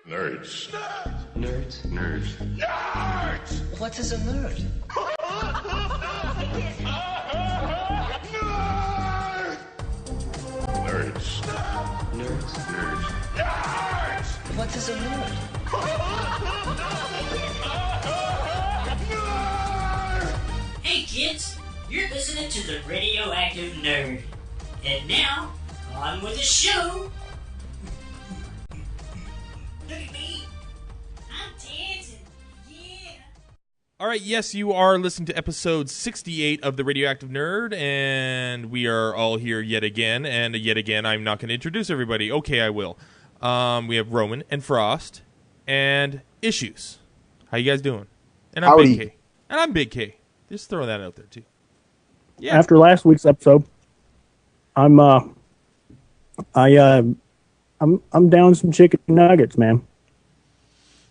Nerds. Nerds. Nerds. Nerds! What is a nerd? Nerds. Nerds. Nerds. Nerds! What is a nerd? Hey kids, you're listening to the Radioactive Nerd. And now, on with the show. Look at me. I'm dancing. Yeah. All right, yes, you are listening to episode 68 of the Radioactive Nerd, and we are all here yet again. And yet again, I'm not going to introduce everybody. Okay, I will. We have Roman and Frost and Issues. How you guys doing? And I'm Howdy. Big K. And I'm Big K. Just throw that out there too. Yeah. After last week's episode, I'm down some chicken nuggets, man.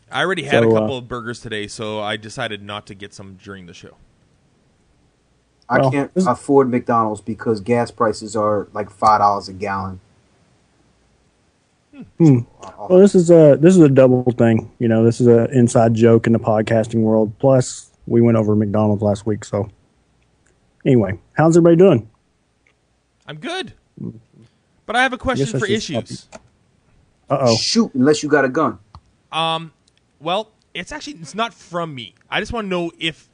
I already had a So, couple of burgers today, so I decided not to get some during the show. I Well, can't this- afford McDonald's because gas prices are like $5 a gallon. Well, this is a double thing. You know, this is an inside joke in the podcasting world. Plus, we went over McDonald's last week. So, anyway, how's everybody doing? I'm good. But I have a question Guess I for should stop Issues. Shoot, unless you got a gun. Well, it's not from me. I just want to know if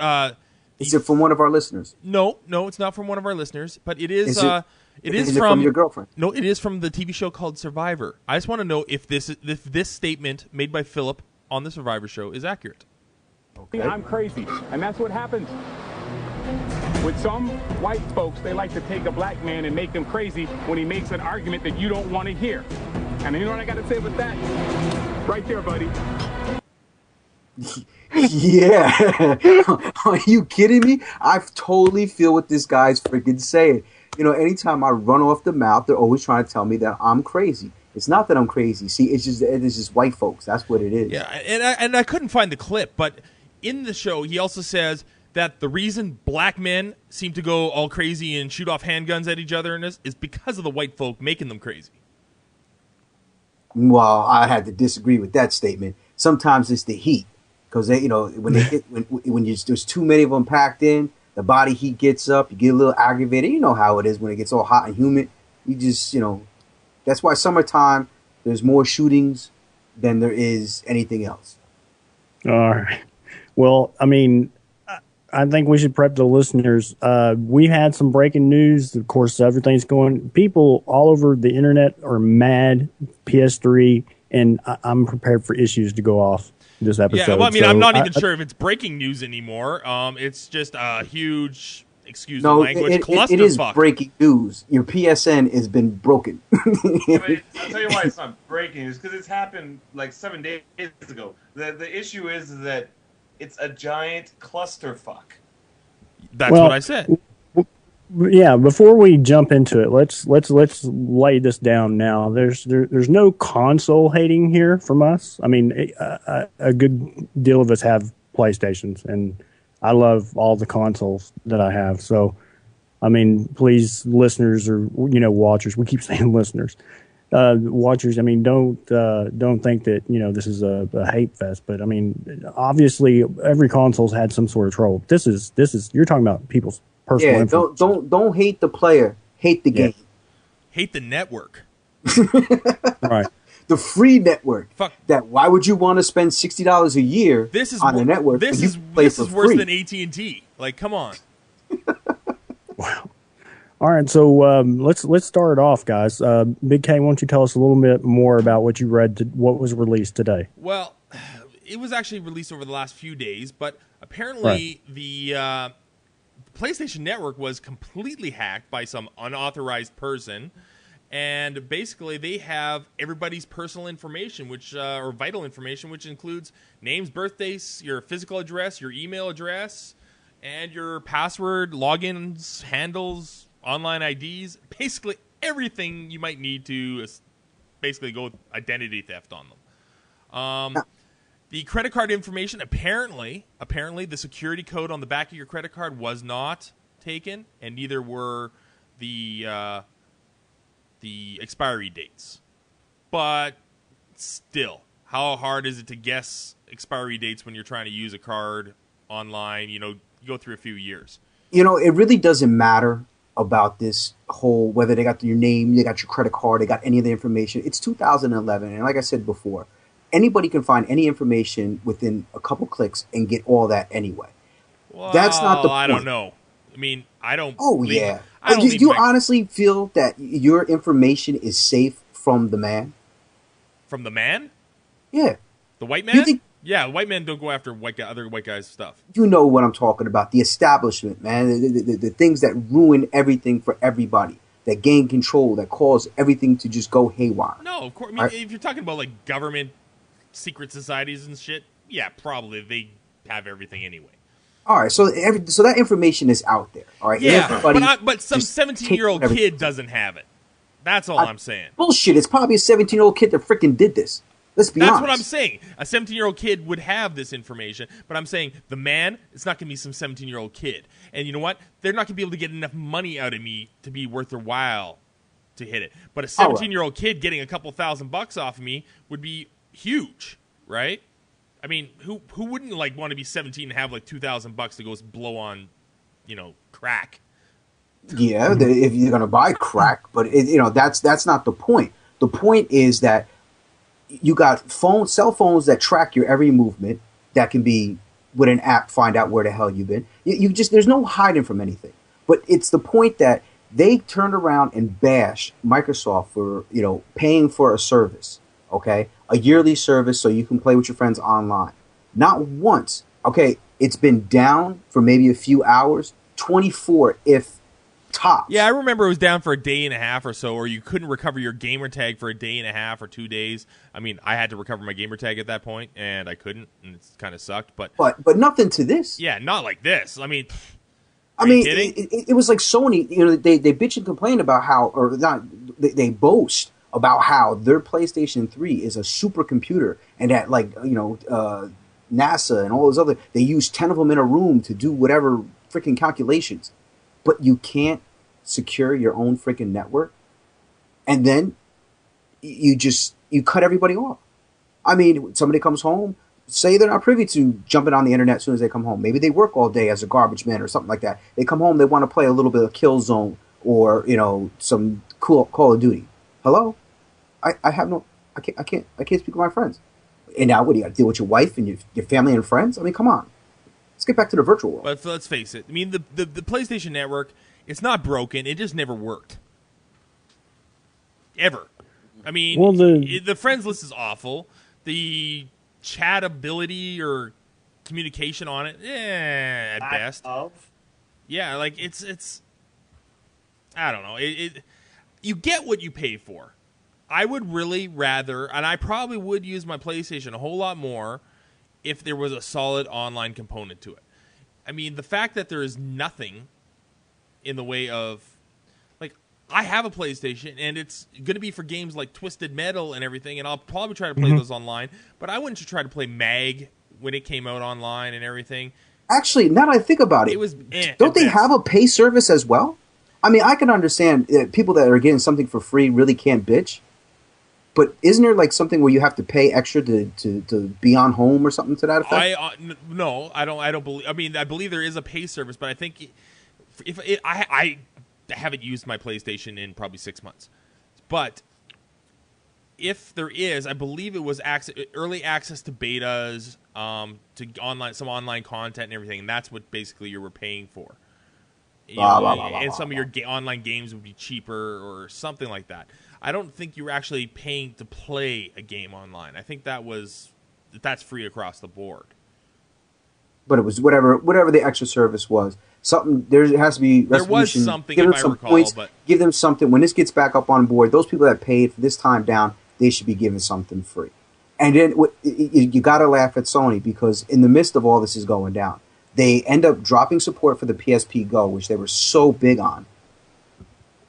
Is it from one of our listeners? No, it's not from one of our listeners, but it is. Is it- it is is it from your girlfriend? No, it is from the TV show called Survivor. I just want to know if this statement made by Philip on the Survivor show is accurate. I'm crazy, and that's what happens. With some white folks, they like to take a black man and make him crazy when he makes an argument that you don't want to hear. And you know what I got to say with that? Right there, buddy. Yeah. Are you kidding me? I totally feel what this guy's freaking saying. You know, anytime I run off the mouth, they're always trying to tell me that I'm crazy. It's not that I'm crazy. See, it's just white folks. That's what it is. Yeah, and I couldn't find the clip, but in the show he also says that the reason black men seem to go all crazy and shoot off handguns at each other is because of the white folk making them crazy. Well, I had to disagree with that statement. Sometimes it's the heat, because you know when they hit, when there's too many of them packed in, the body heat gets up. You get a little aggravated. You know how it is when it gets all hot and humid. You just that's why summertime there's more shootings than there is anything else. All right. Well, I mean, I think we should prep the listeners. We had some breaking news. Of course, everything's going. People all over the internet are mad. PS3, and I'm prepared for Issues to go off this episode. Yeah, well, I mean, So I'm not even sure if it's breaking news anymore. It's just a huge, excuse the No, language, it is clusterfuck. breaking news. Your PSN has been broken. I'll tell you why it's not breaking. It's because it's happened like 7 days ago. The issue is that it's a giant clusterfuck. That's Well, what I said. Yeah, before we jump into it, let's lay this down now. There's no console hating here from us. I mean, a good deal of us have PlayStations, and I love all the consoles that I have. So, I mean, please, listeners or watchers, we keep saying listeners, watchers. I mean, don't think that this is a hate fest. But I mean, obviously, every console's had some sort of trouble. This is you're talking about people's personal Yeah, information. don't hate the player, hate the game. Hate the network. Right. The free network. Fuck. That why would you want to spend $60 a year This is on the network? This when you is can play this for is worse free? than AT&T. Like, come on. All right, so let's start it off, guys. Big K, why don't you tell us a little bit more about what you read, what was released today? Well, it was actually released over the last few days, but apparently the PlayStation Network was completely hacked by some unauthorized person, and basically they have everybody's personal information, or vital information, which includes names, birthdays, your physical address, your email address, and your password, logins, handles, online IDs, basically everything you might need to basically go with identity theft on them. The credit card information, apparently, the security code on the back of your credit card was not taken, and neither were the expiry dates. But still, How hard is it to guess expiry dates when you're trying to use a card online? You go through a few years. It really doesn't matter about this whole, whether they got your name, they got your credit card, they got any of the information. It's 2011, and like I said before, anybody can find any information within a couple clicks and get all that anyway. Well, That's not the point. I don't know. I mean, I don't. Oh, think, yeah. I don't Do you honestly feel that your information is safe from the man? From the man? Yeah. The white man? Yeah, white men don't go after other white guys' stuff. You know what I'm talking about. The establishment, man. The things that ruin everything for everybody. That gain control, that cause everything to just go haywire. No, of course. I mean, if you're talking about, like, government secret societies and shit, yeah, probably they have everything anyway. All right, so that information is out there. All right, yeah, but some 17-year-old kid doesn't have it. That's all I'm saying. Bullshit! It's probably a 17-year-old kid that freaking did this. Let's be honest. That's what I'm saying. A 17-year-old kid would have this information, but I'm saying the man, it's not going to be some 17-year-old kid. And you know what? They're not going to be able to get enough money out of me to be worth their while to hit it. But a 17-year-old kid getting a couple $1,000 off of me would be huge, right? I mean, who wouldn't want to be 17 and have $2,000 to go blow on, crack? Yeah, if you're gonna buy crack, but that's not the point. The point is that you got cell phones that track your every movement. That can be with an app find out where the hell you've been. You just there's no hiding from anything. But it's the point that they turned around and bashed Microsoft for paying for a service. Okay, a yearly service so you can play with your friends online. Not once. Okay, it's been down for maybe a few hours, 24 if tops. Yeah, I remember it was down for a day and a half or so, or you couldn't recover your gamer tag for a day and a half or 2 days. I mean, I had to recover my gamer tag at that point, and I couldn't, and it kind of sucked. But nothing to this. Yeah, not like this. I mean, it was like Sony. They bitch and complain about how, or not. They boast about how their PlayStation 3 is a supercomputer, and that NASA and all those other, they use 10 of them in a room to do whatever freaking calculations. But you can't secure your own freaking network, and then you cut everybody off. I mean, somebody comes home, say they're not privy to jumping on the internet as soon as they come home. Maybe they work all day as a garbage man or something like that. They come home, they want to play a little bit of Killzone or some cool Call of Duty. Hello, I can't speak with my friends. And now what do you got to deal with your wife and your family and friends? I mean, come on. Let's get back to the virtual world. But let's face it. I mean, the PlayStation Network, it's not broken. It just never worked. Ever. I mean, the friends list is awful. The chatability or communication on it, at best. Yeah, it's. I don't know. You get what you pay for. I would really rather, and I probably would use my PlayStation a whole lot more if there was a solid online component to it. I mean, the fact that there is nothing in the way of, I have a PlayStation, and it's going to be for games like Twisted Metal and everything, and I'll probably try to play those online, but I wouldn't try to play MAG when it came out online and everything. Actually, now that I think about it, don't they have a pay service as well? I mean, I can understand people that are getting something for free really can't bitch. But isn't there something where you have to pay extra to be on home or something to that effect? No, I don't believe. I mean, I believe there is a pay service, but I think I haven't used my PlayStation in probably 6 months. But if there is, I believe it was early access to betas, to some online content and everything. And that's what basically you were paying for. And some of your online games would be cheaper or something like that. I don't think you were actually paying to play a game online. I think that's free across the board. But it was whatever the extra service was. Something there has to be. There was something, if I recall, points, but give them something when this gets back up on board. Those people that paid for this time down, they should be given something free. And then you got to laugh at Sony because in the midst of all this is going down, they end up dropping support for the PSP Go, which they were so big on.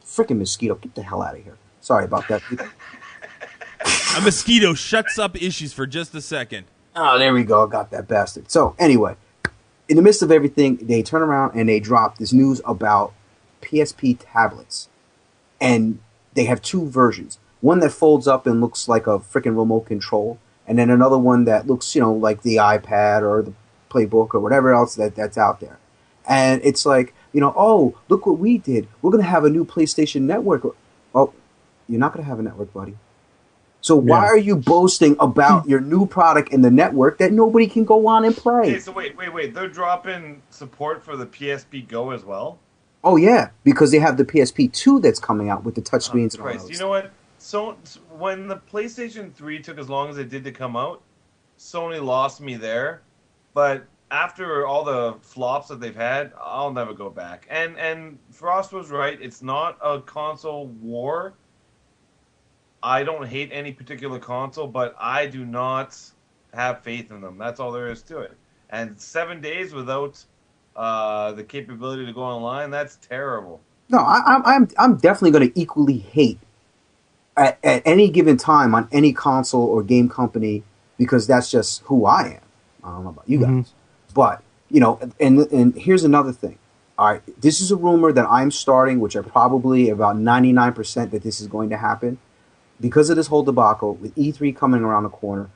Freaking mosquito, get the hell out of here. Sorry about that. A mosquito shuts up issues for just a second. Oh, there we go. Got that bastard. So anyway, in the midst of everything, they turn around and they drop this news about PSP tablets. And they have two versions. One that folds up and looks like a freaking remote control. and then another one that looks, like the iPad or the Playbook or whatever else that's out there. And it's like, oh, look what we did. We're going to have a new PlayStation Network. Oh, you're not going to have a network, buddy. So why are you boasting about your new product in the network that nobody can go on and play? Okay, so wait. They're dropping support for the PSP Go as well? Oh, yeah, because they have the PSP 2 that's coming out with the touchscreens and all Christ. those. You know what? So when the PlayStation 3 took as long as it did to come out, Sony lost me there. But after all the flops that they've had, I'll never go back. And Frost was right. It's not a console war. I don't hate any particular console, but I do not have faith in them. That's all there is to it. And 7 days without the capability to go online, that's terrible. No, I'm definitely going to equally hate at any given time on any console or game company, because that's just who I am. I don't know about you guys. But, and here's another thing. All right, this is a rumor that I'm starting, which are probably about 99% that this is going to happen. Because of this whole debacle, with E3 coming around the corner,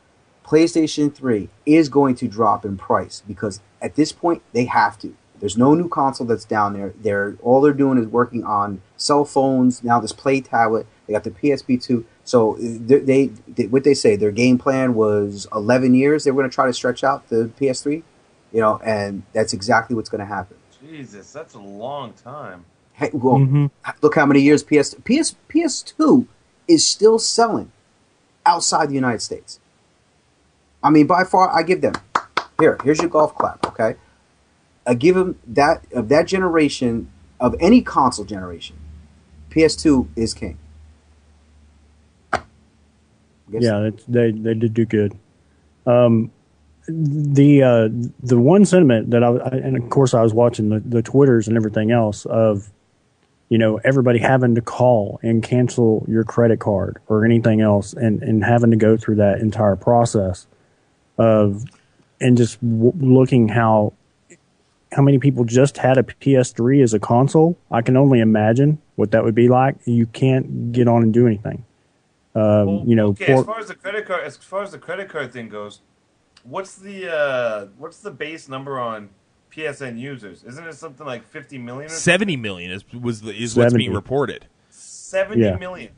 PlayStation 3 is going to drop in price, because at this point, they have to. There's no new console that's down there. All they're doing is working on cell phones. Now this Play tablet. They got the PSP 2. So they what they say, their game plan was 11 years. They were going to try to stretch out the PS3, and that's exactly what's going to happen. Jesus, that's a long time. Hey, well, look how many years PS2 is still selling outside the United States. I mean, by far, I give them. Here's your golf clap, okay? I give them that, of that generation, of any console generation, PS2 is king. Yeah, they did do good. The one sentiment that and of course I was watching the Twitters and everything else of, everybody having to call and cancel your credit card or anything else, and having to go through that entire process of, and just looking how many people just had a PS3 as a console. I can only imagine what that would be like. You can't get on and do anything. Okay. As far as the credit card thing goes, what's the base number on PSN users? Isn't it something like 50 million? 70 million is what's being reported. 70 million.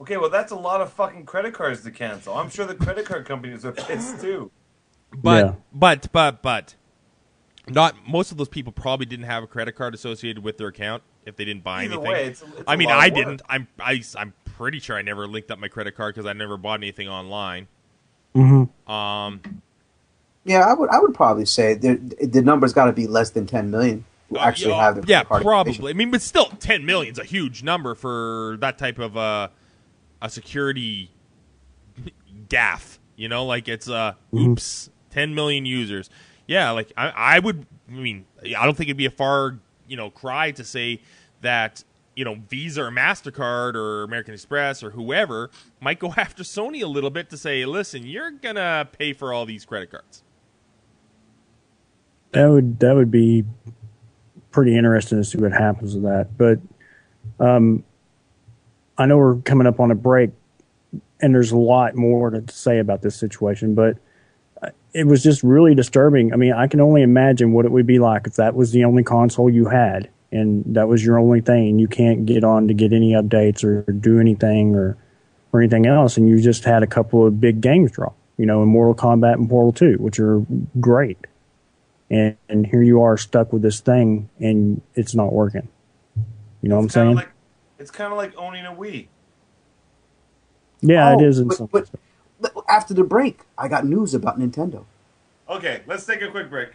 Okay, well that's a lot of fucking credit cards to cancel. I'm sure the credit card companies are pissed too. But not most of those people probably didn't have a credit card associated with their account if they didn't buy anything. Way, it's I mean, I didn't. I'm pretty sure I never linked up my credit card because I never bought anything online. Yeah, I would probably say the number's got to be less than 10 million who actually have their credit card probably. information. I mean, but still, 10 million is a huge number for that type of a security gaffe. Like it's oops, 10 million users. Yeah, like I would. I mean, I don't think it'd be a far cry to say that Visa or MasterCard or American Express or whoever might go after Sony a little bit to say, listen, you're gonna pay for all these credit cards. That would be pretty interesting to see what happens with that. But I know we're coming up on a break, and there's a lot more to say about this situation, but it was just really disturbing. I mean, I can only imagine what it would be like if that was the only console you had and that was your only thing, and you can't get on to get any updates or do anything or anything else, and you just had a couple of big games drop, in Mortal Kombat and Portal 2, which are great. And here you are stuck with this thing, and it's not working. You know what I'm saying? It's kind of like owning a Wii. Yeah, it is. But after the break, I got news about Nintendo. Okay, let's take a quick break.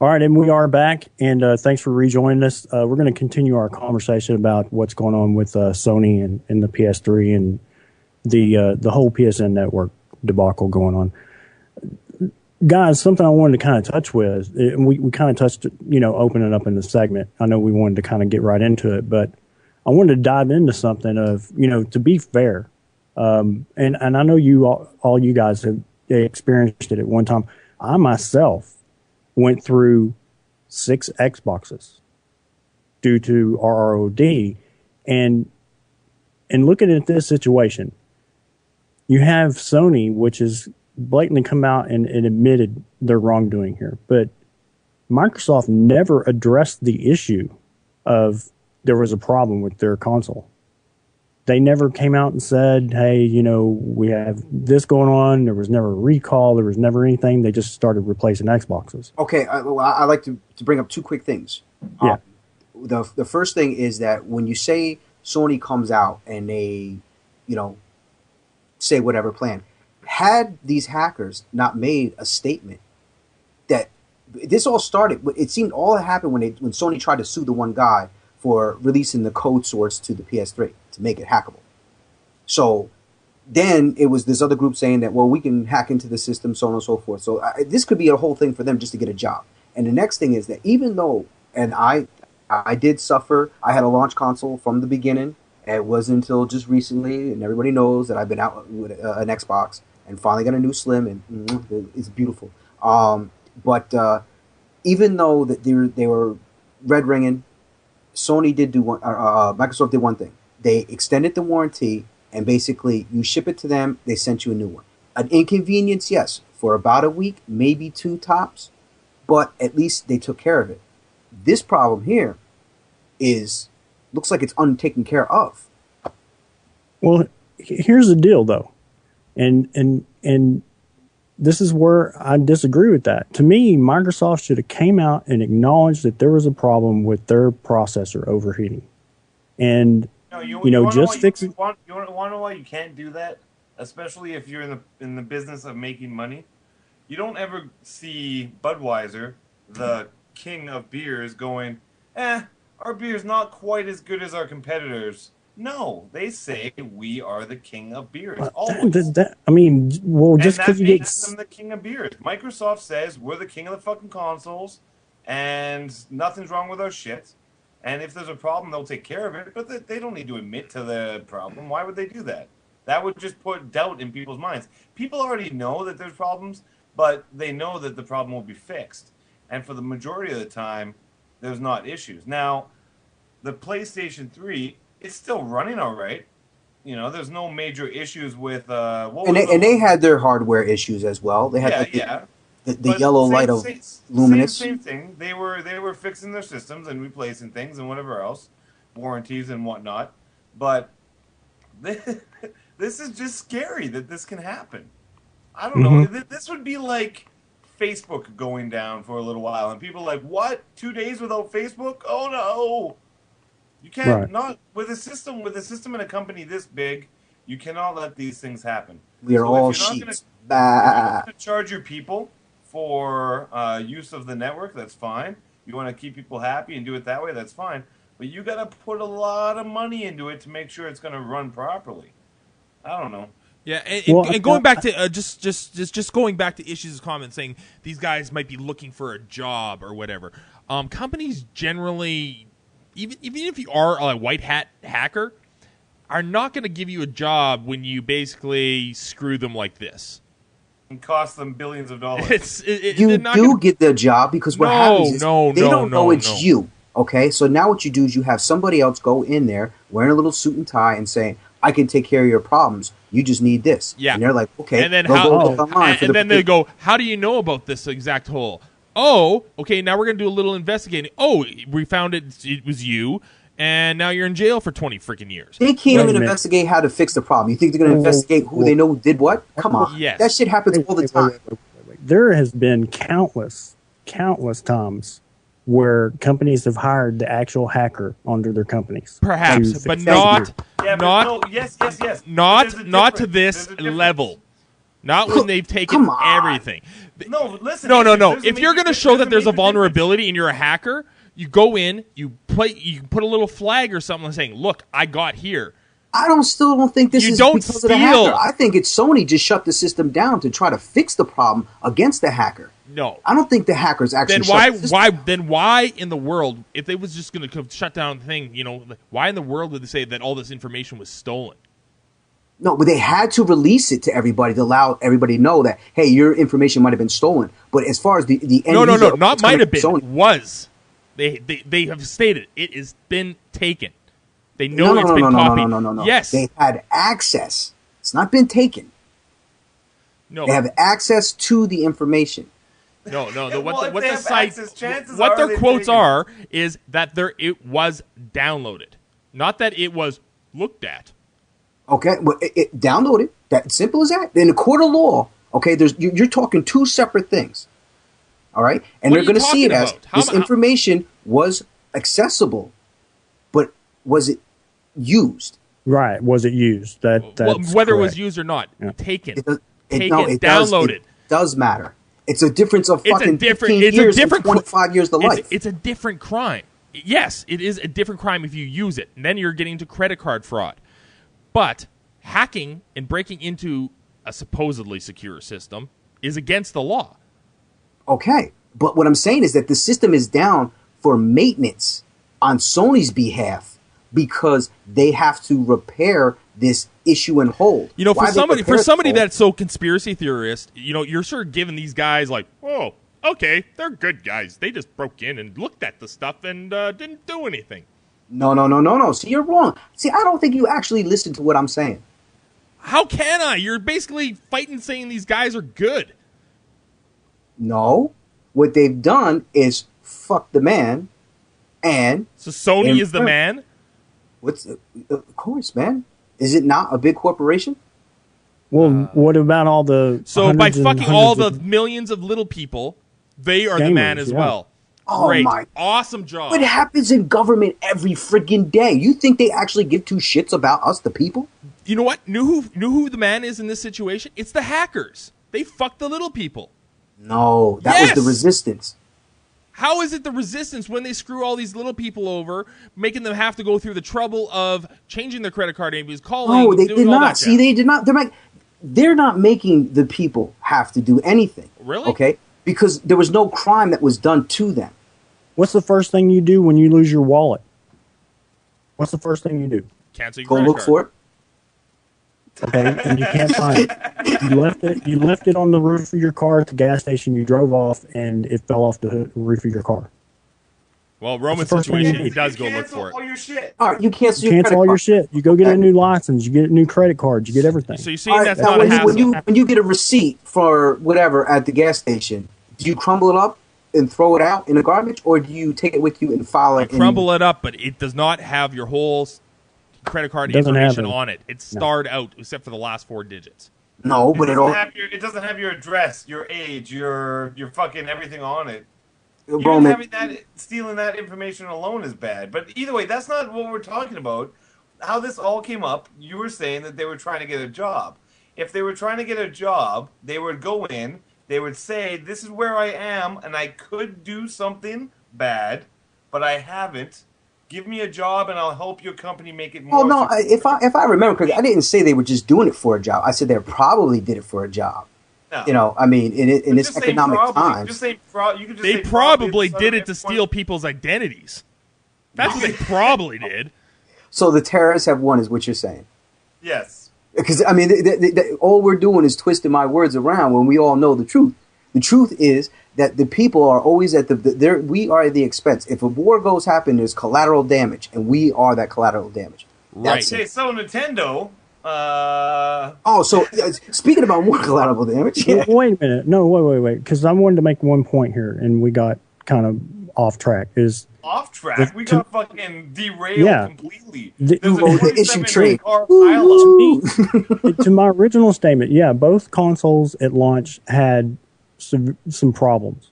All right, and we are back, and thanks for rejoining us. We're going to continue our conversation about what's going on with Sony and the PS3 and the whole PSN network debacle going on. guys, something I wanted to kind of touch with, and we kind of touched, opening up in the segment. I know we wanted to kind of get right into it, but I wanted to dive into something of, to be fair. And I know all you guys have experienced it at one time. I myself went through 6 Xboxes due to RROD, and looking at this situation, you have Sony, which is blatantly come out and admitted their wrongdoing here, but Microsoft never addressed the issue of there was a problem with their console. They never came out and said, hey, we have this going on. There was never a recall. There was never anything. They just started replacing Xboxes. Okay, I like to bring up 2 quick things. Yeah. The first thing is that when you say Sony comes out and they, say whatever plan, had these hackers not made a statement that this all started, it seemed all that happened when Sony tried to sue the one guy for releasing the code source to the PS3 to make it hackable. So then it was this other group saying that, well, we can hack into the system, so on and so forth. So this could be a whole thing for them just to get a job. And the next thing is that even though, and I did suffer, I had a launch console from the beginning. It wasn't until just recently, and everybody knows that I've been out with an Xbox and finally got a new Slim, and it's beautiful. But even though that they were red ringing, Sony did do one. Microsoft did one thing. They extended the warranty, and basically you ship it to them. They sent you a new one. An inconvenience, yes, for about a week, maybe 2 tops, but at least they took care of it. This problem here looks like it's untaken care of. Well, here's the deal, though, and this is where I disagree with that. To me, Microsoft should have came out and acknowledged that there was a problem with their processor overheating, and just fix it. You want to know why you can't do that, especially if you're in the business of making money. You don't ever see Budweiser, the king of beers, going, our beer's not quite as good as our competitors. No, they say we are the king of beers. Always. Just because you get them the king of beers. Microsoft says we're the king of the fucking consoles, and nothing's wrong with our shit. And if there's a problem, they'll take care of it. But they don't need to admit to the problem. Why would they do that? That would just put doubt in people's minds. People already know that there's problems, but they know that the problem will be fixed. And for the majority of the time, there's not issues. Now, the PlayStation 3, it's still running all right. There's no major issues with... they had their hardware issues as well. They had the yellow light of luminous. Same thing. They were fixing their systems and replacing things and whatever else, warranties and whatnot. But this is just scary that this can happen. I don't know. This would be like Facebook going down for a little while, and people are like, "What? 2 days without Facebook? Oh no!" You can't not with a system in a company this big. You cannot let these things happen. We are all sheets. If you're not going to charge your people for use of the network, that's fine. You want to keep people happy and do it that way, that's fine. But you got to put a lot of money into it to make sure it's going to run properly. I don't know. Yeah, and going back to just going back to Issues' comment saying these guys might be looking for a job or whatever. Companies generally, even if you are a white hat hacker, are not going to give you a job when you basically screw them like this. And cost them billions of dollars. You do get the job because what happens is they don't know it's you. Okay, so now what you do is you have somebody else go in there wearing a little suit and tie and saying, I can take care of your problems. You just need this. Yeah. And they're like, okay. And then they go, how do you know about this exact hole? Oh, okay, now we're going to do a little investigating. Oh, we found it was you, and now you're in jail for 20 freaking years. They can't even investigate how to fix the problem. You think they're going to investigate who they know did what? Come on. Yes. That shit happens all the time. There has been countless times where companies have hired the actual hacker under their companies. Perhaps, but not to this level. Not when they've taken everything. No, listen. No. If you're going to show that there's a vulnerability and you're a hacker, you go in, you put a little flag or something saying, "Look, I got here." still don't think this You is don't because of the steal. hacker. I think it's Sony just shut the system down to try to fix the problem against the hacker. No. I don't think the hackers actually. Then why in the world, if they was just going to shut down the thing, why in the world would they say that all this information was stolen? No, but they had to release it to everybody to allow everybody to know that, hey, your information might have been stolen. But as far as the end No, user, not it's might have been. Sony. Was. They have stated it has been taken. They know it's been copied. No. Yes. They had access. It's not been taken. No. They have access to the information. No. Well, What if they the have site, access, chances what are their they quotes take it. are is that it was downloaded, not that it was looked at. Okay, well, it downloaded. That simple as that. In the court of law, okay, you're talking two separate things. All right, and What they're are going you to see it talking as about? this information was accessible, but was it used? Right. Was it used? That's Whether it was correct. used or not, Yeah. taken, It downloaded. does matter. It's a difference of fucking 15 it's years a different and 25 years to life. It's a different crime. Yes, it is a different crime if you use it. And then you're getting into credit card fraud. But hacking and breaking into a supposedly secure system is against the law. Okay, but what I'm saying is that the system is down for maintenance on Sony's behalf because they have to repair this issue and hold. For somebody that that's so conspiracy theorist, you're sort of giving these guys like, oh, okay, they're good guys. They just broke in and looked at the stuff and didn't do anything. No. See, you're wrong. See, I don't think you actually listen to what I'm saying. How can I? You're basically fighting saying these guys are good. No, what they've done is fuck the man, and So Sony is the man? of course, man. Is it not a big corporation? Well, what about all the So by hundreds and fucking all the hundreds of- millions of little people, they are the man Gamers, as yeah. well. Oh, Great. my- Awesome job. What happens in government every friggin' day? You think they actually give two shits about us, the people? You know what? Knew who the man is in this situation? It's the hackers. They fuck the little people. No, that Yes! was the resistance. How is it the resistance when they screw all these little people over, making them have to go through the trouble of changing their credit card names, calling, No, they doing did all not. that See, jazz? they did not. They're not making the people have to do anything. Really? Okay? Because there was no crime that was done to them. What's the first thing you do when you lose your wallet? What's the first thing you do? Cancel your Go credit look card. for it. Okay, and you can't find it. You left it on the roof of your car at the gas station. You drove off, and it fell off the roof of your car. Well, Roman's That's the first thing situation, you he do. does go look Cancel for it. all your shit. All right, you cancel your Cancel credit all your card. shit. You go get a new license. You get new credit cards. You get everything. So you're saying All right, that's now not a hassle? when you get a receipt for whatever at the gas station, do you crumble it up and throw it out in the garbage, or do you take it with you and file I it? crumble it up, but it does not have your whole credit card Doesn't have information it. on it. It's starred out except for the last 4 digits. No, but it all. It doesn't have your address, your age, your fucking everything on it. Even Roman, having that, stealing that information alone is bad. But either way, that's not what we're talking about. How this all came up, you were saying that they were trying to get a job. If they were trying to get a job, they would go in, they would say, this is where I am, and I could do something bad, but I haven't. Give me a job, and I'll help your company make it more. Oh no! If I remember correctly, I didn't say they were just doing it for a job. I said they probably did it for a job. No. I mean, in this Just say economic probably. times, Just say you could just They say probably so did it to everyone- steal people's identities. That's what they probably did. so the terrorists have won, is what you're saying. Yes. Because I mean, all we're doing is twisting my words around when we all know the truth. The truth is that the people are always at we are at the expense. If a war goes happen, there's collateral damage, and we are that collateral damage. That's Okay, it. so Nintendo. Oh, so speaking about more collateral damage, yeah. Wait a minute. No, wait. Because I wanted to make one point here, and we got kind of off track. Is Off track. We got fucking derailed Yeah. completely. The- There's a Oh, the issue 27 train. car Ooh. pileup. to my original statement, yeah, both consoles at launch had some problems.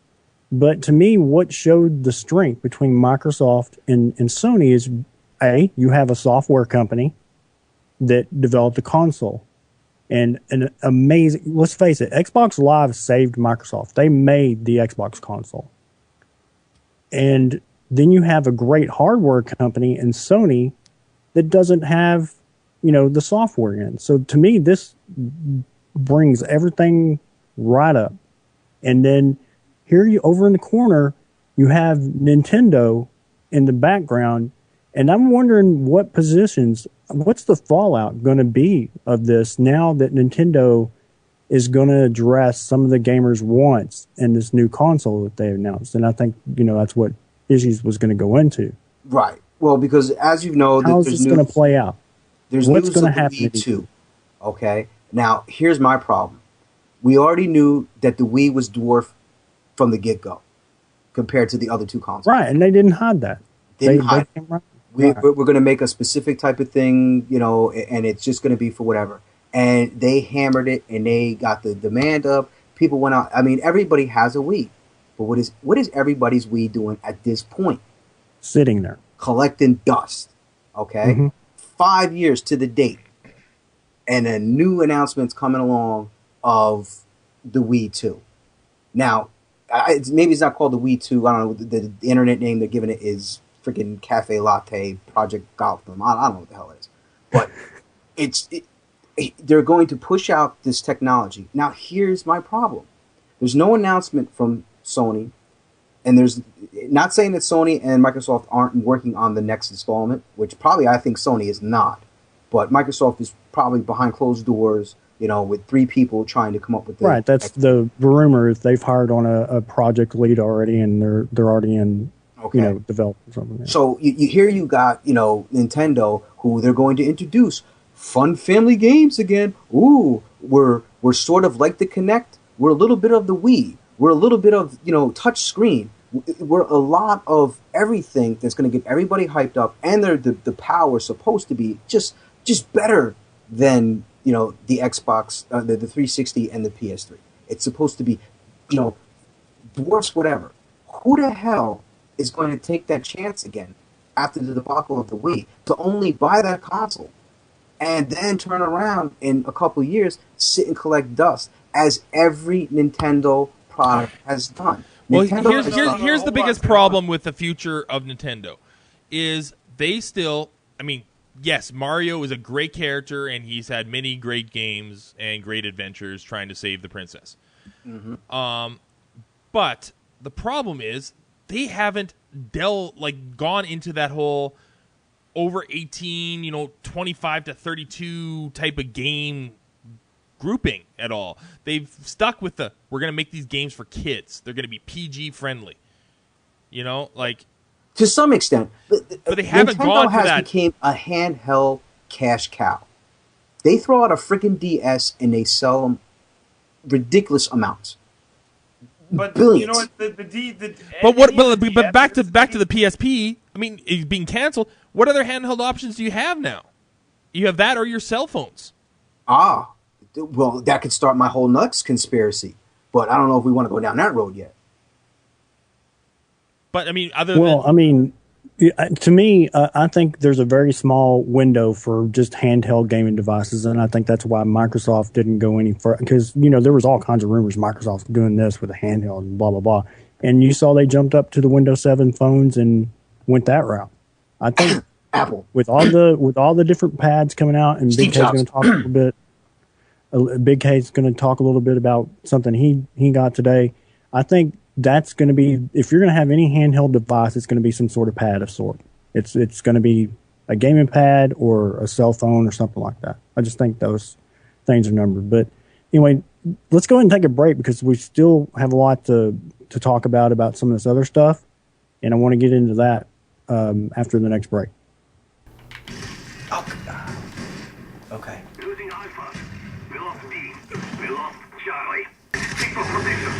But to me, what showed the strength between Microsoft and Sony is, you have a software company that developed a console. And an amazing, let's face it, Xbox Live saved Microsoft. They made the Xbox console. And then you have a great hardware company in Sony that doesn't have the software in. So to me, this brings everything right up. And then here you over in the corner, you have Nintendo in the background, and I'm wondering what's the fallout going to be of this now that Nintendo is going to address some of the gamers' wants in this new console that they announced. And I think, that's what Issues was going to go into. Right. Well, because as you know, how's this going to play out? There's what's news going of to the happen? Wii 2. Okay. Now, here's my problem. We already knew that the Wii was dwarfed from the get-go compared to the other two consoles. Right, and they didn't hide that. We're going to make a specific type of thing, and it's just going to be for whatever. And they hammered it, and they got the demand up. People went out. I mean, everybody has a Wii. But what is everybody's Wii doing at this point? Sitting there. Collecting dust. Okay? Mm-hmm. 5 years to the date. And a new announcement's coming along of the Wii 2. Now, maybe it's not called the Wii 2. I don't know. The internet name they're giving it is freaking Cafe Latte Project Gotham. I don't know what the hell it is. But they're going to push out this technology. Now, here's my problem. There's no announcement from Sony. And there's not saying that Sony and Microsoft aren't working on the next installment, which probably I think Sony is not. But Microsoft is probably behind closed doors, with 3 people trying to come up with the... Right, that's the rumor. They've hired on a project lead already, and they're already in, developing something. Yeah. So you got, Nintendo, who they're going to introduce fun family games again. Ooh, we're sort of like the Kinect. We're a little bit of the Wii. We're a little bit of, touch screen. We're a lot of everything that's going to get everybody hyped up, and the power is supposed to be just better than the Xbox, the 360 and the PS3. It's supposed to be, dwarfs whatever. Who the hell is going to take that chance again after the debacle of the Wii to only buy that console and then turn around in a couple of years, sit and collect dust as every Nintendo product has done? Well, here's the biggest problem with the future of Nintendo is they still, yes, Mario is a great character, and he's had many great games and great adventures trying to save the princess. Mm-hmm. But the problem is they haven't gone into that whole over 18, 25 to 32 type of game grouping at all. They've stuck with we're going to make these games for kids. They're going to be PG friendly. To some extent, but they haven't Nintendo gone to that. Became a handheld cash cow. They throw out a freaking DS and they sell them ridiculous amounts. But billions. You know what? But back to the PSP. It's being canceled. What other handheld options do you have now? You have that or your cell phones. Well, that could start my whole nuts conspiracy. But I don't know if we want to go down that road yet. But to me, I think there's a very small window for just handheld gaming devices, and I think that's why Microsoft didn't go any further. Because there was all kinds of rumors Microsoft doing this with a handheld and blah blah blah, and you saw they jumped up to the Windows 7 phones and went that route. I think Apple with all the different pads coming out, and Big K's going to talk a little bit. Big K's going to talk a little bit about something he got today. I think that's going to be, if you're going to have any handheld device, it's going to be some sort of pad of sort. It's going to be a gaming pad or a cell phone or something like that. I just think those things are numbered. But anyway, let's go ahead and take a break because we still have a lot to talk about some of this other stuff, and I want to get into that after the next break. Okay. Losing Alpha. We lost B. We lost Charlie. Take for position.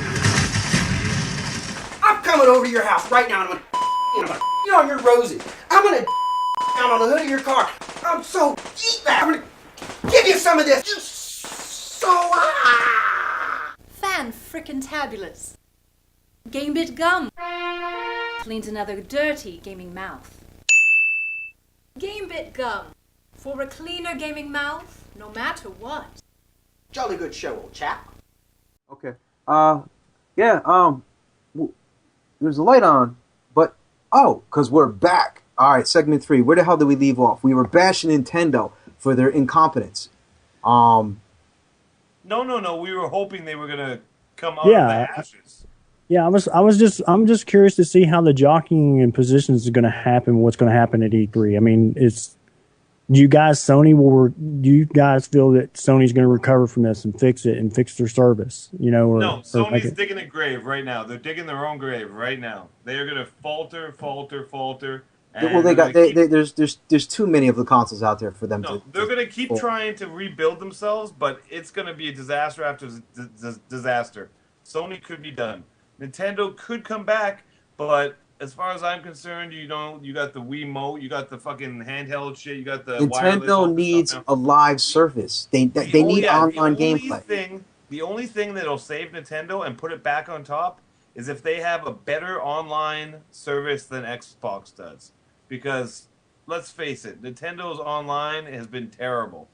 I'm coming over to your house right now and I'm gonna you on your roses. I'm gonna down on the hood of your car. I'm so eat that. I'm gonna give you some of this. Fan frickin' tabulous. Gamebit gum. Cleans another dirty gaming mouth. Gamebit gum. For a cleaner gaming mouth, no matter what. Jolly good show, old chap. Okay. There's a light on, but because we're back. All right, segment 3. Where the hell did we leave off? We were bashing Nintendo. for their incompetence. No. We were hoping they were gonna come out of Yeah. the ashes. Yeah, I'm just curious to see how the jockeying and positions is going to happen. What's going to happen at E3? I mean, do you guys feel that Sony's going to recover from this and fix it and fix their service? No, Sony's digging a grave right now. They're digging their own grave right now. They are going to falter. Well, there's too many of the consoles out there for them to. They're going to keep trying to rebuild themselves, but it's going to be a disaster after disaster. Sony could be done. Nintendo could come back, but as far as I'm concerned, you got the Wiimote, you got the fucking handheld shit, you got the Nintendo needs a live service. They need online gameplay. The only thing that'll save Nintendo and put it back on top is if they have a better online service than Xbox does. Because let's face it, Nintendo's online has been terrible.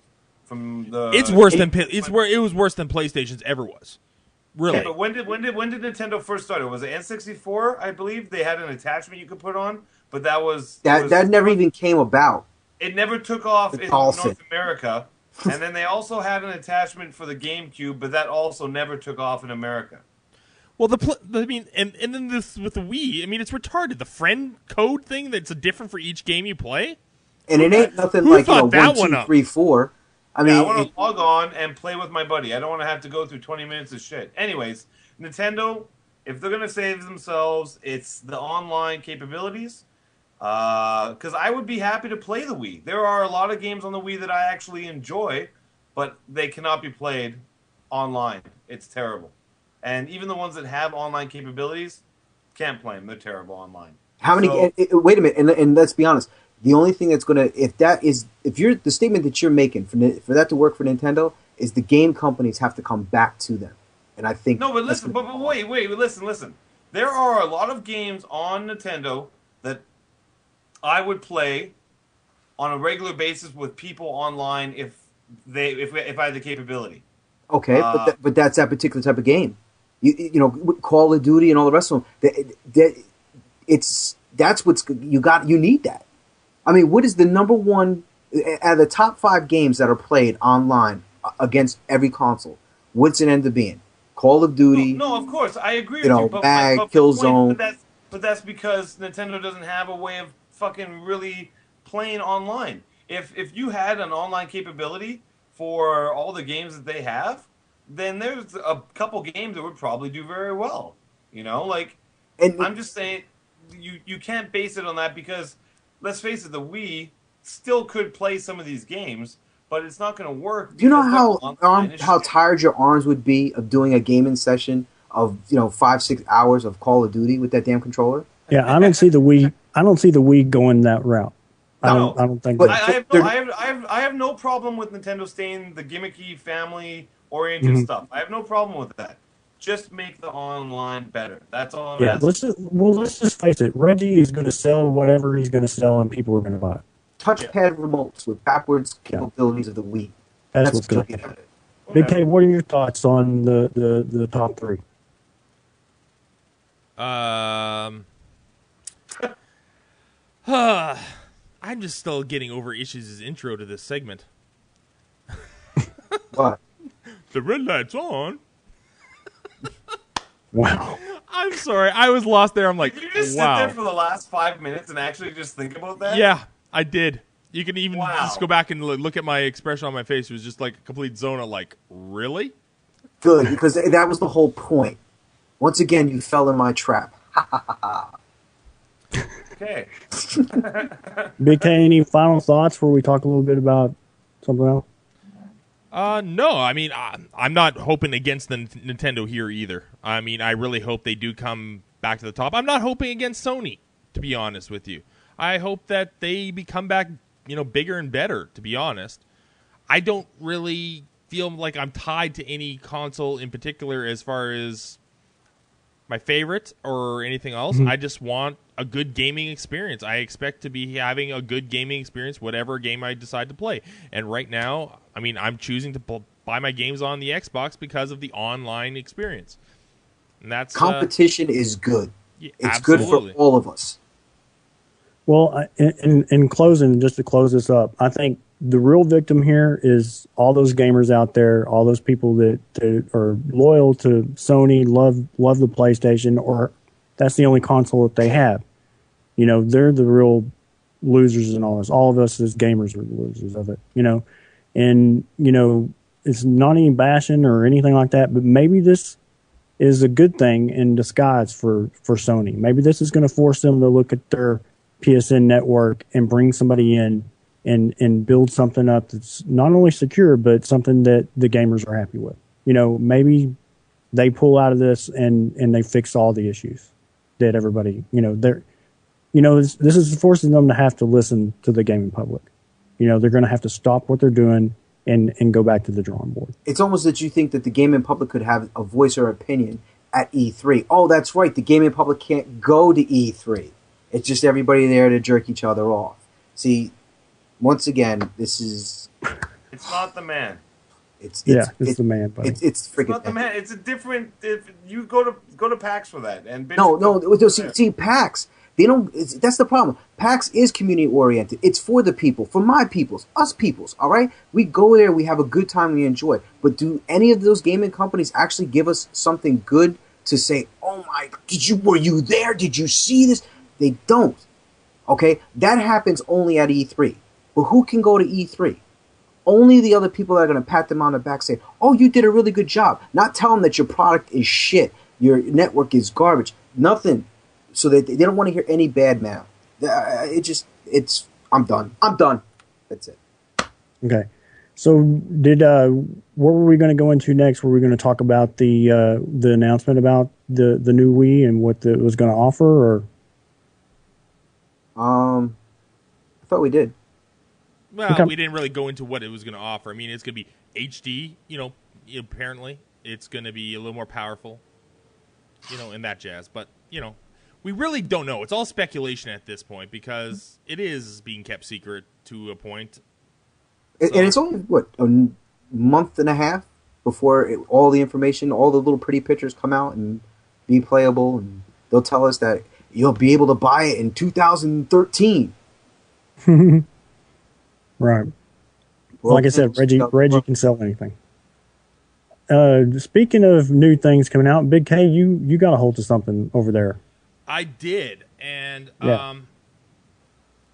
It was worse than PlayStation's ever was. Really? Yeah, but when did Nintendo first start? It was an N64, I believe. They had an attachment you could put on, but that never even came about. It never took off in North America, and then they also had an attachment for the GameCube, but that also never took off in America. Well, and then this with the Wii. I mean, it's retarded. The friend code thing that's different for each game you play, and it ain't nothing Who like thought that 1, 2, one 3, 4. I want to log on and play with my buddy. I don't want to have to go through 20 minutes of shit. Anyways, Nintendo, if they're going to save themselves, it's the online capabilities. Because I would be happy to play the Wii. There are a lot of games on the Wii that I actually enjoy, but they cannot be played online. It's terrible. And even the ones that have online capabilities, can't play them. They're terrible online. How many? Wait a minute, and let's be honest. The only thing that's gonna, the statement that you're making for that to work for Nintendo is the game companies have to come back to them, and I think no. But listen, listen. There are a lot of games on Nintendo that I would play on a regular basis with people online if I had the capability. Okay, but that's that particular type of game. You know, Call of Duty and all the rest of them. You need that. I mean, what is the number one out of the top 5 games that are played online against every console? What's it end up being? Call of Duty. No, of course, I agree with you. Killzone. But that's because Nintendo doesn't have a way of fucking really playing online. If you had an online capability for all the games that they have, then there's a couple games that would probably do very well. I'm just saying, you can't base it on that because, let's face it, the Wii still could play some of these games, but it's not going to work. Do you know how tired your arms would be of doing a gaming session of 5-6 hours of Call of Duty with that damn controller? Yeah, I don't see the Wii. I don't see the Wii going that route. No. I don't think. But I have no problem with Nintendo staying the gimmicky, family-oriented stuff. I have no problem with that. Just make the online better. That's all I'm asking. Let's just face it. Reggie is going to sell whatever he's going to sell, and people are going to buy it. Touchpad remotes with backwards capabilities of the Wii. That's what's going to get it. Big K, what are your thoughts on the top 3? I'm just still getting over Ish's intro to this segment. What? The red light's on. Wow. I'm sorry. I was lost there. I'm like, Did you just sit there for the last 5 minutes and actually just think about that? Yeah, I did. You can even just go back and look at my expression on my face. It was just like a complete zone of like, really? Good, because that was the whole point. Once again, you fell in my trap. Okay. Big K, any final thoughts before we talk a little bit about something else? No, I mean, I'm not hoping against the Nintendo here either. I mean, I really hope they do come back to the top. I'm not hoping against Sony, to be honest with you. I hope that they become back, bigger and better, to be honest. I don't really feel like I'm tied to any console in particular as far as my favorite or anything else. I just want a good gaming experience. I expect to be having a good gaming experience whatever game I decide to play. And right now, I mean, I'm choosing to buy my games on the Xbox because of the online experience. And that's competition is good. Yeah, it's absolutely. good for all of us. Well, in closing, just to close this up, I think the real victim here is all those gamers out there, all those people that are loyal to Sony, love the PlayStation, or that's the only console that they have. You know, they're the real losers in all this. All of us as gamers are the losers of it, you know. And, you know, it's not any bashing or anything like that, but maybe this is a good thing in disguise for Sony. Maybe this is going to force them to look at their PSN network and bring somebody in and build something up that's not only secure, but something that the gamers are happy with. You know, maybe they pull out of this and they fix all the issues that everybody, you know, this is forcing them to have to listen to the gaming public. You know, they're going to have to stop what they're doing and go back to the drawing board. It's almost that you think that the gaming public could have a voice or opinion at E3. Oh, that's right. The gaming public can't go to E3. It's just everybody there to jerk each other off. See, once again, this is... It's not the man. It's the man. Buddy. It's freaking... It's not the man. It's a different... If you go to PAX for that. And See, PAX... They don't. That's the problem. PAX is community oriented. It's for the people, for my peoples, us peoples. All right, we go there, we have a good time, we enjoy. But do any of those gaming companies actually give us something good to say? Oh my! Were you there? Did you see this? They don't. Okay, that happens only at E3. But who can go to E3? Only the other people that are going to pat them on the back, say, "Oh, you did a really good job." Not tell them that your product is shit, your network is garbage. Nothing. So they don't want to hear any bad mouth. I'm done. That's it. Okay. So what were we going to go into next? Were we going to talk about the announcement about the new Wii and what it was going to offer, or? I thought we did. Well, okay. We didn't really go into what it was going to offer. I mean, it's going to be HD, you know, apparently. It's going to be a little more powerful, you know, and that jazz. But, you know, we really don't know. It's all speculation at this point because it is being kept secret to a point. And it's only, a month and a half before all the information, all the little pretty pictures come out and be playable. And they'll tell us that you'll be able to buy it in 2013. Right. Well, like I said, Reggie can sell anything. Speaking of new things coming out, Big K, you got a hold of something over there. I did, and yeah.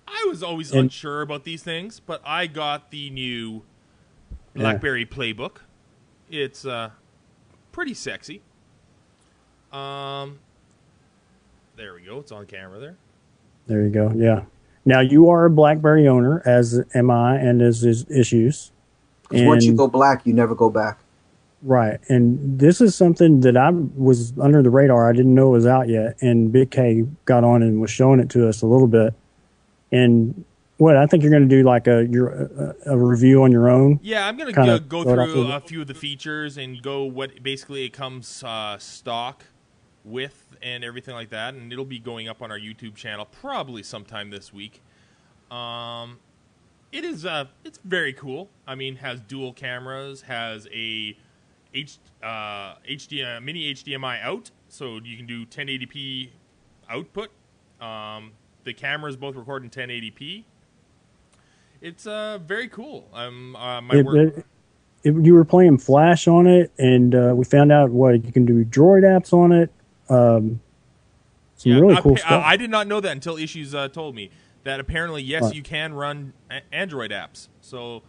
I was always unsure about these things, but I got the new Blackberry Playbook. It's pretty sexy. There we go. It's on camera there. There you go. Yeah. Now you are a BlackBerry owner, as am I, and as is Issues. Because once you go black, you never go back. Right, and this is something that I was under the radar. I didn't know it was out yet, and Big K got on and was showing it to us a little bit. And I think you're going to do like a review on your own. Yeah, I'm going to go through a few of the features and go what basically it comes stock with and everything like that, and it'll be going up on our YouTube channel probably sometime this week. It is it's very cool. I mean, has dual cameras, has a mini HDMI out, so you can do 1080p output. The cameras both record in 1080p. It's very cool. You were playing Flash on it, and we found out you can do Droid apps on it. Really cool stuff. I did not know that until Issues told me that apparently, yes, you can run Android apps. So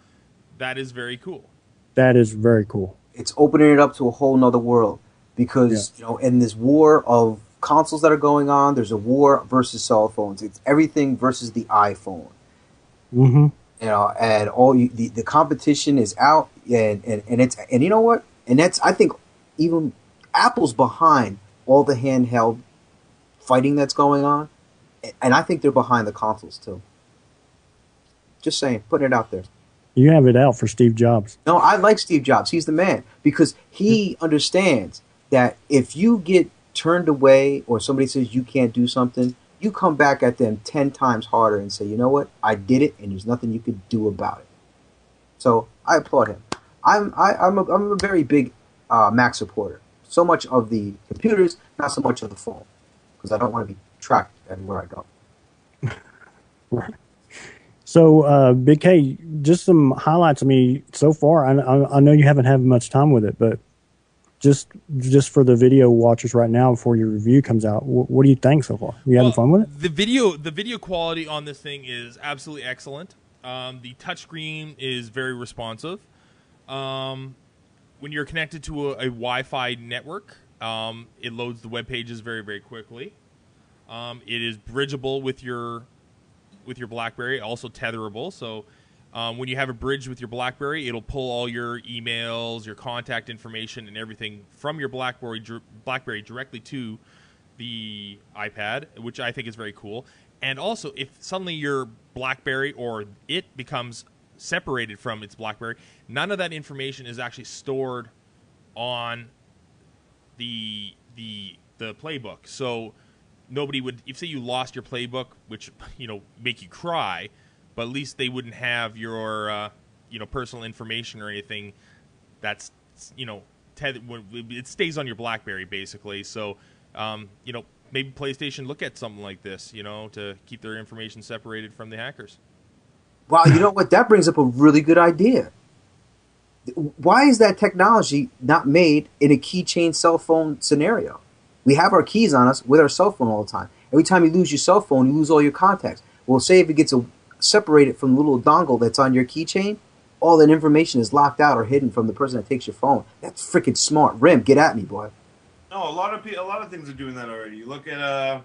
that is very cool. That is very cool. It's opening it up to a whole nother world because, in this war of consoles that are going on, there's a war versus cell phones. It's everything versus the iPhone. Mm-hmm. And the competition is out, and you know what? And that's, I think, even Apple's behind all the handheld fighting that's going on, and I think they're behind the consoles too. Just saying, putting it out there. You have it out for Steve Jobs. No, I like Steve Jobs. He's the man because he understands that if you get turned away or somebody says you can't do something, you come back at them 10 times harder and say, you know what, I did it, and there's nothing you could do about it. So I applaud him. I'm a very big Mac supporter. So much of the computers, not so much of the phone, because I don't want to be tracked everywhere I go. Right. So, Big K, just some highlights. I mean, so far, I know you haven't had much time with it, but just for the video watchers right now, before your review comes out, what do you think so far? You having fun with it? The video quality on this thing is absolutely excellent. The touchscreen is very responsive. When you're connected to a Wi-Fi network, it loads the web pages very, very quickly. It is bridgeable with your BlackBerry, also tetherable. So when you have a bridge with your BlackBerry, it'll pull all your emails, your contact information, and everything from your BlackBerry directly to the iPad, which I think is very cool. And also, if suddenly your BlackBerry or it becomes separated from its BlackBerry, none of that information is actually stored on the playbook. So nobody would, if say you lost your playbook, which make you cry, but at least they wouldn't have your personal information or anything. That's it stays on your BlackBerry basically. So maybe PlayStation look at something like this, to keep their information separated from the hackers. Wow, you know what? That brings up a really good idea. Why is that technology not made in a keychain cell phone scenario? We have our keys on us with our cell phone all the time. Every time you lose your cell phone, you lose all your contacts. Well, say if it gets separated from the little dongle that's on your keychain, all that information is locked out or hidden from the person that takes your phone. That's freaking smart. Rim, get at me, boy. No, a lot of things are doing that already. You look at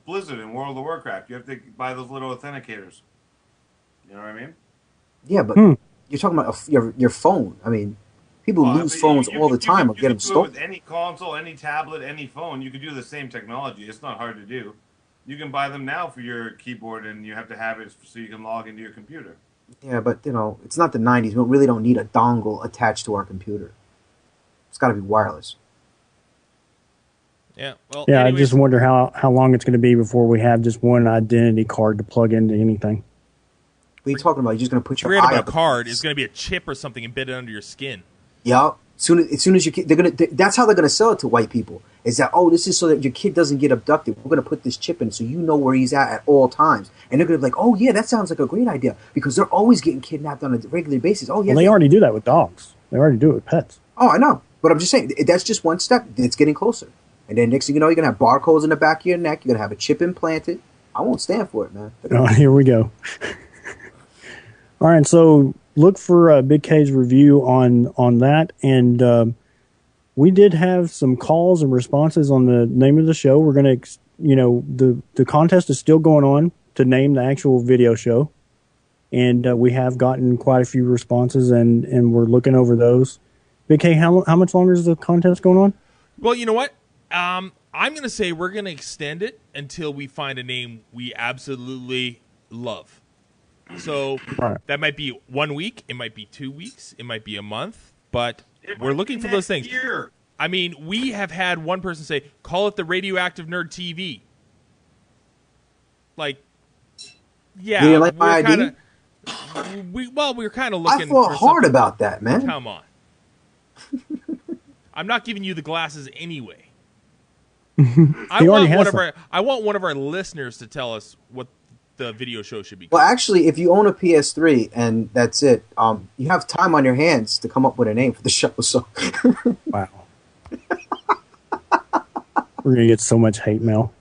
Blizzard in World of Warcraft. You have to buy those little authenticators. You know what I mean? Yeah, but you're talking about your phone. I mean, people lose phones all the time or get them stolen. With any console, any tablet, any phone, you can do the same technology. It's not hard to do. You can buy them now for your keyboard, and you have to have it so you can log into your computer. Yeah, but it's not the 90s. We really don't need a dongle attached to our computer. It's got to be wireless. Yeah. Well. Yeah, anyways, I just wonder how long it's going to be before we have just one identity card to plug into anything. What are you talking about? You're just going to put your forget eye about up. a card. It's going to be a chip or something embedded under your skin. Yeah. As soon as your kid, that's how they're gonna sell it to white people. Is that this is so that your kid doesn't get abducted. We're gonna put this chip in so you know where he's at all times. And they're gonna be like, oh yeah, that sounds like a great idea because they're always getting kidnapped on a regular basis. Oh yeah, well, they already do that with dogs. They already do it with pets. Oh, I know, but I'm just saying that's just one step. It's getting closer. And then next thing you know, you're gonna have barcodes in the back of your neck. You're gonna have a chip implanted. I won't stand for it, man. Oh, here we go. All right, so look for Big K's review on that, and we did have some calls and responses on the name of the show. We're going to, the contest is still going on to name the actual video show, and we have gotten quite a few responses, and we're looking over those. Big K, how much longer is the contest going on? Well, you know what? I'm going to say we're going to extend it until we find a name we absolutely love. So that might be 1 week, it might be 2 weeks, it might be a month, but we're looking for those things. Year. I mean, we have had one person say, call it the Radioactive Nerd TV. Like, yeah. You didn't like my idea? We're kind of looking I thought for hard something. about that, man. Come on. I'm not giving you the glasses anyway. I want one of our listeners to tell us what the video show should be called. Well, actually, if you own a PS3 and that's it, you have time on your hands to come up with a name for the show. So, wow, we're gonna get so much hate mail.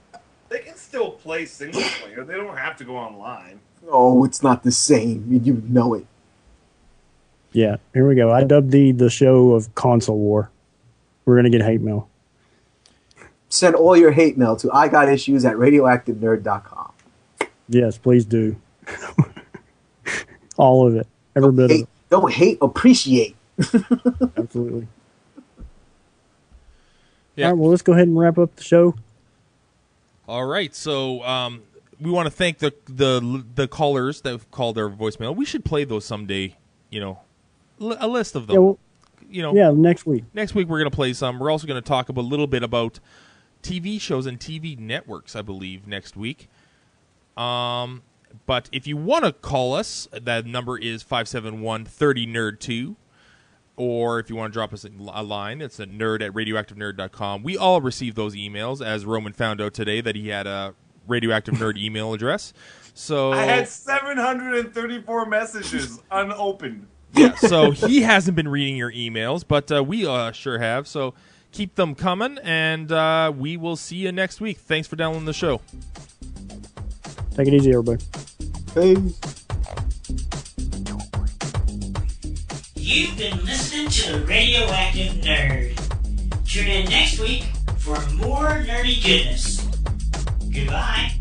They can still play single player. They don't have to go online. Oh, it's not the same. You know it. Yeah, here we go. I dubbed the show of console war. We're gonna get hate mail. Send all your hate mail to igotissues@radioactivenerd.com. Yes, please do. All of it. Every bit of it. Don't hate, appreciate. Absolutely. Yeah. All right, well, let's go ahead and wrap up the show. All right, so we want to thank the callers that have called their voicemail. We should play those someday, a list of them. Yeah, yeah, next week. Next week we're going to play some. We're also going to talk a little bit about TV shows and TV networks, I believe, next week. But if you want to call us, that number is 571-30-NERD2. Or if you want to drop us a line, it's a nerd@radioactivenerd.com. We all receive those emails, as Roman found out today that he had Radioactive Nerd email address. So I had 734 messages unopened. Yeah, so he hasn't been reading your emails, but we sure have. So keep them coming, and we will see you next week. Thanks for downloading the show. Take it easy, everybody. Peace. You've been listening to the Radioactive Nerd. Tune in next week for more nerdy goodness. Goodbye.